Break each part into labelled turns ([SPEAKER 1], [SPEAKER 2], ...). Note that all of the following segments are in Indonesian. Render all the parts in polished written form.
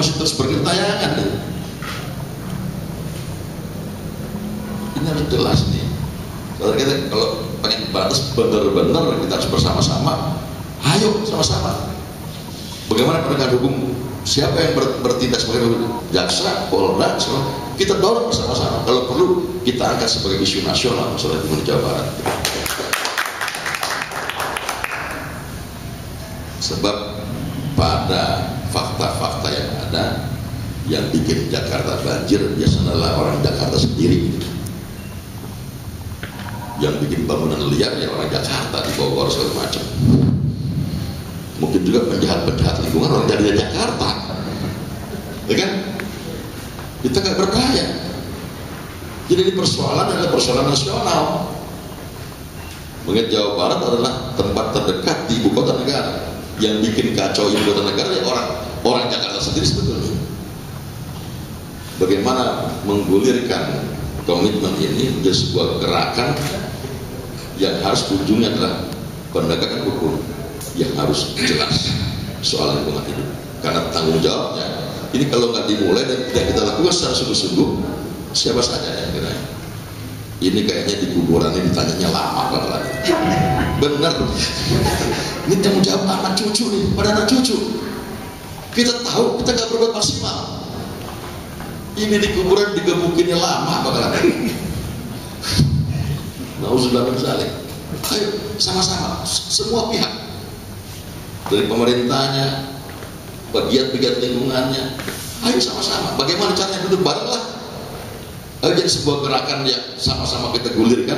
[SPEAKER 1] masih terus bergentayangan. Ini harus jelas nih. Kalau pengen batas benar-benar kita harus bersama-sama. Ayo sama-sama. Bagaimana penegakan hukum? Siapa yang bertindak sebagai jaksa, Polda, kita dorong bersama-sama. Kalau perlu kita angkat sebagai isu nasional masalah di Jawa Barat. Sebab pada fakta-fakta yang ada, yang bikin Jakarta banjir biasanya adalah orang Jakarta sendiri. Yang bikin bangunan liar ya orang Jakarta di Bogor segala macam. Mungkin juga penjahat-penjahat lingkungan orang dari Jakarta, ya kan? Kita nggak berdaya. Jadi ini persoalan adalah persoalan nasional. Mengingat Jawa Barat adalah tempat terdekat di ibu kota negara. Yang bikin kacau ibu kota negara ya orang Jakarta sendiri sebetulnya. Bagaimana menggulirkan komitmen ini menjadi sebuah gerakan yang harus ujungnya adalah penegakan hukum yang harus jelas soal lingkungan hidup. Karena tanggung jawabnya ini kalau nggak dimulai dan tidak kita lakukan secara sungguh-sungguh, siapa saja yang kira ini kayaknya di kuburan ini ditanyanya lama bakalan. Bener, ini tanggung jawab anak cucu nih, pada anak cucu. Kita tahu kita nggak berbuat maksimal. Ini di kuburan digebukinnya lama bakalan. Nauzubillah min dzalik. Ayo sama-sama semua pihak, dari pemerintahnya, pegiat-pegiat lingkungannya, ayo sama-sama. Bagaimana caranya duduk bareng lah. Ayo jadi sebuah gerakan yang sama-sama kita gulirkan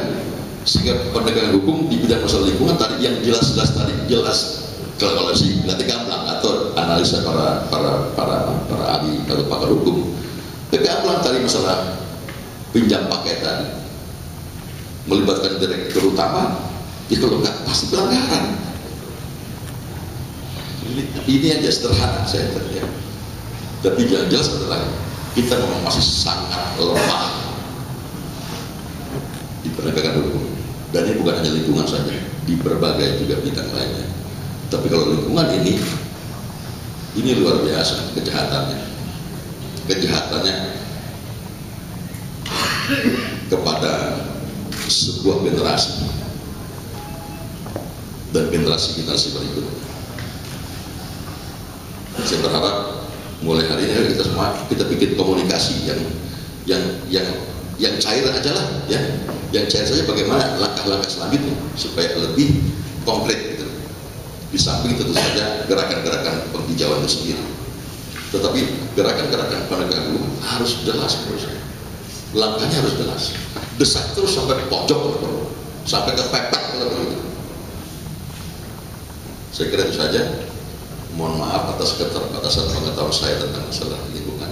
[SPEAKER 1] sehingga penegakan hukum di bidang masalah lingkungan tadi yang jelas-jelas tadi jelas. Kalau si nanti gamblang atau analisa para ahli atau pakar hukum, gamblang tadi masalah pinjam pakai tadi melibatkan direktur utama, ya kalau nggak pasti pelanggaran. Ini aja sederhana saya terlihat. Tapi yang jelas adalah kita memang masih sangat lemah di penegakan hukum. Dan ini bukan hanya lingkungan saja, di berbagai juga bidang lainnya. Tapi kalau lingkungan ini luar biasa kejahatannya. Kejahatannya kepada sebuah generasi dan generasi-generasi berikutnya. Saya berharap mulai hari ini kita semua kita bikin komunikasi yang cair aja lah, ya, yang cair saja bagaimana langkah-langkah selanjutnya supaya lebih konkret gitu. Di samping tentu saja gerakan-gerakan penghijauan itu sendiri, tetapi gerakan-gerakan penegakan hukum harus jelas terus. Langkahnya harus jelas. Desak terus sampai pojok, sampai ke pepet kalau begitu. Saya kira itu saja. Mohon maaf atas keterbatasan pengetahuan saya tentang masalah lingkungan.